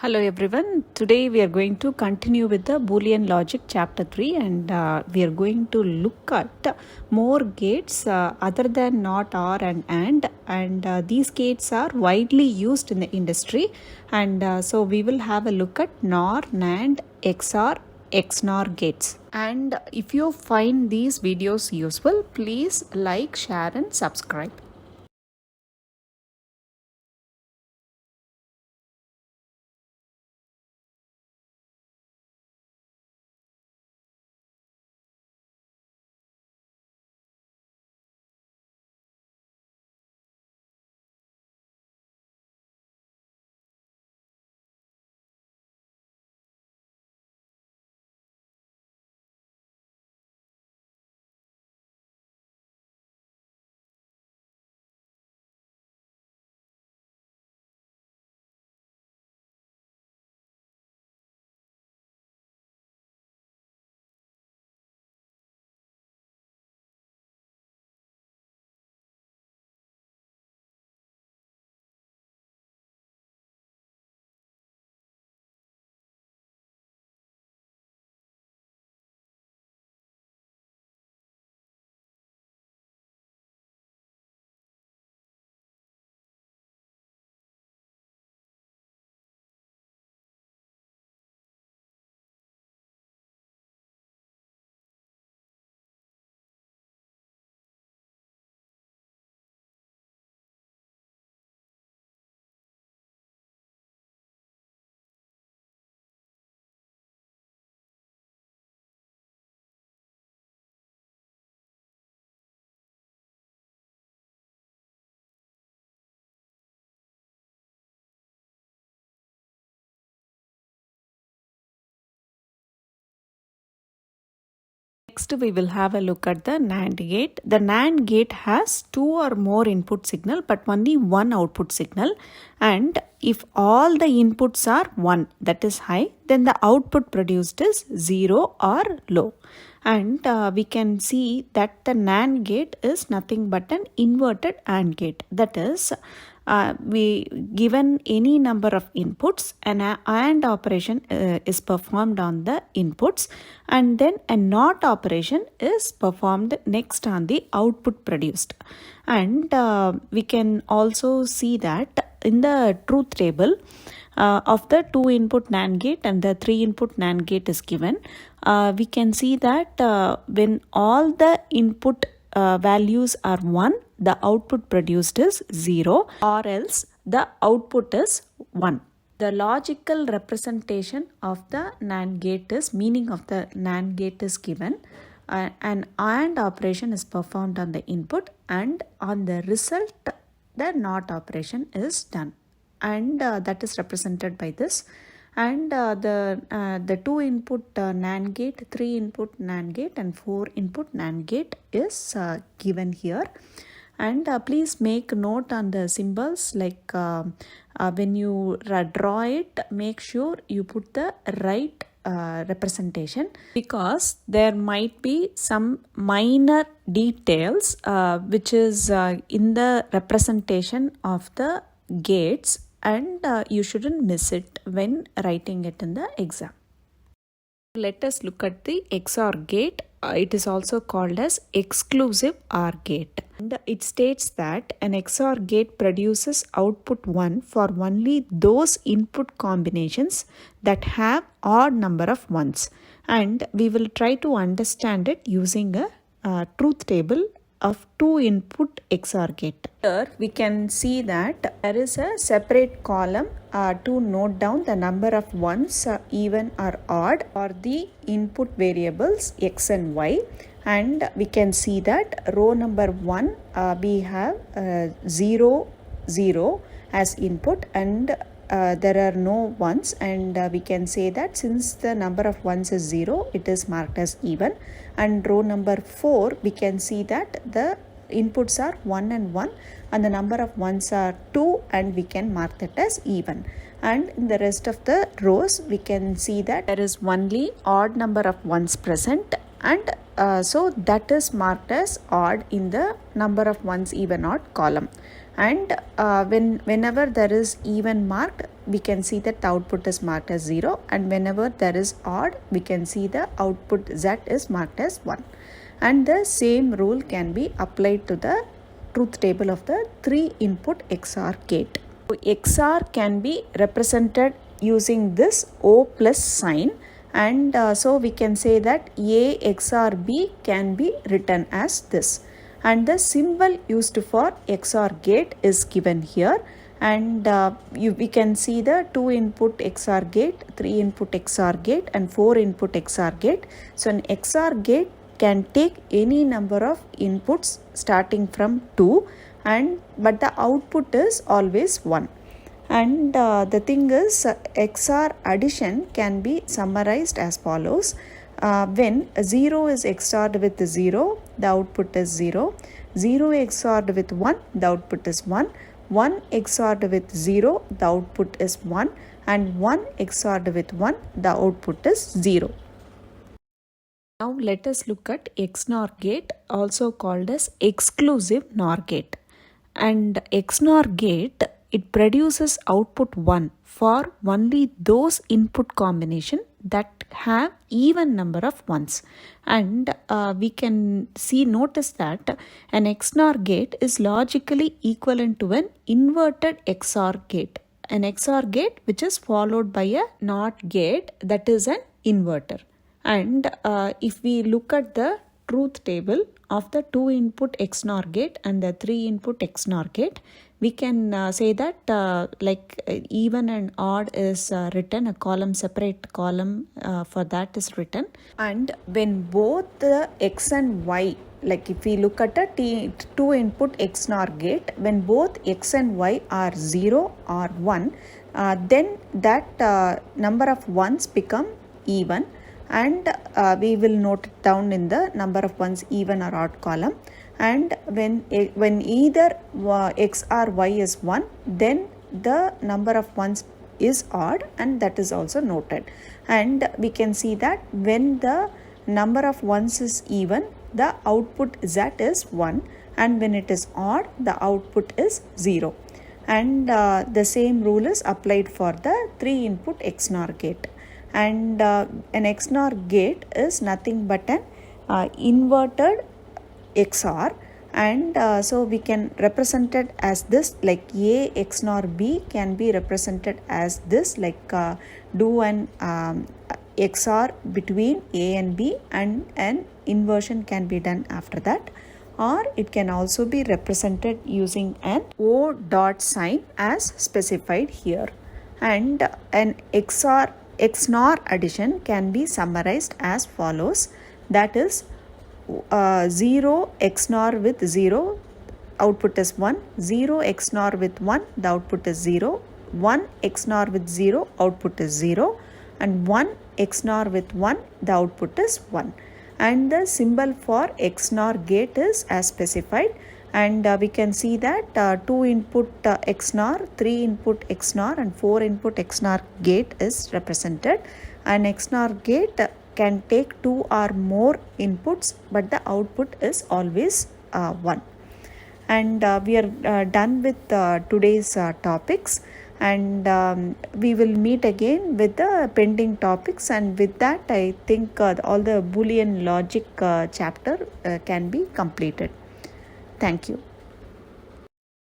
Hello everyone. Today we are going to continue with the Boolean logic chapter 3 and we are going to look at more gates other than not, or and these gates are widely used in the industry and so we will have a look at NOR, NAND, XOR, XNOR gates. And if you find these videos useful, please like, share and subscribe. Next, we will have a look at the NAND gate. The NAND gate has two or more input signal but only one output signal, and if all the inputs are 1, that is high, then the output produced is 0 or low. And we can see that the NAND gate is nothing but an inverted AND gate. That is, we given any number of inputs, an AND operation is performed on the inputs, and then a NOT operation is performed next on the output produced. And we can also see that in the truth table of the 2 input NAND gate and the 3 input NAND gate is given. We can see that when all the input values are 1, the output produced is 0, or else the output is 1. The logical representation of the NAND gate is, meaning of the NAND gate is given. An AND operation is performed on the input, and on the result the NOT operation is done, and that is represented by this. And the 2 input NAND gate, 3 input NAND gate and 4 input NAND gate is given here. And please make note on the symbols, like when you draw it, make sure you put the right representation, because there might be some minor details which is in the representation of the gates, and you shouldn't miss it when writing it in the exam. Let us look at the XOR gate. It is also called as exclusive OR gate. And it states that an XOR gate produces output 1 for only those input combinations that have odd number of 1s. And we will try to understand it using a truth table of 2 input XOR gate. Here we can see that there is a separate column to note down the number of ones, even or odd, or the input variables x and y. And we can see that row number 1 we have 0 0 as input, and there are no ones, and we can say that since the number of ones is 0, it is marked as even. And row number 4 we can see that the inputs are 1 and 1 and the number of ones are 2, and we can mark that as even. And in the rest of the rows we can see that there is only odd number of ones present, and so that is marked as odd in the number of ones even odd column. And whenever there is even marked, we can see that the output is marked as 0, and whenever there is odd, we can see the output Z is marked as 1. And the same rule can be applied to the truth table of the 3 input XOR gate. So XOR can be represented using this O plus sign, and so we can say that A XOR B can be written as this, and the symbol used for XOR gate is given here. And we can see the 2 input XOR gate, 3 input XOR gate and 4 input XOR gate. So an XOR gate can take any number of inputs starting from 2, but the output is always 1. And the thing is, XOR addition can be summarized as follows. When 0 is XORed with 0, the output is 0. 0 XORed with 1, the output is 1. 1 XORed with 0, the output is 1. And 1 XORed with 1, the output is 0. Now let us look at XNOR gate, also called as exclusive NOR gate. And XNOR gate, it produces output 1 for only those input combination that have even number of ones. And we can notice that an XNOR gate is logically equivalent to an inverted XOR gate. An XOR gate which is followed by a NOT gate, that is an inverter. And if we look at the truth table of the 2 input XNOR gate and the 3 input XNOR gate, we can say that even and odd is written, a column, separate column for that is written. And when both the X and Y, like if we look at a 2 input XNOR gate, when both X and Y are 0 or 1, then that number of ones become even, and we will note it down in the number of ones even or odd column. And when either X or Y is 1, then the number of ones is odd, and that is also noted. And we can see that when the number of ones is even, the output Z is 1, and when it is odd, the output is 0. And the same rule is applied for the 3 input XNOR gate. And an XNOR gate is nothing but an inverted XOR, and so we can represent it as this, like A XNOR B can be represented as this, like do an XOR between A and B, and an inversion can be done after that. Or it can also be represented using an O dot sign as specified here. And an XNOR addition can be summarized as follows, that is 0 XNOR with 0, output is 1. 0 XNOR with 1, the output is 0. 1 XNOR with 0, output is 0. And 1 XNOR with 1, the output is 1. And the symbol for XNOR gate is as specified. And we can see that 2 input XNOR, 3 input XNOR and 4 input XNOR gate is represented. An XNOR gate can take 2 or more inputs, but the output is always 1. And we are done with today's topics, and we will meet again with the pending topics, and with that I think all the Boolean logic chapter can be completed. Thank you.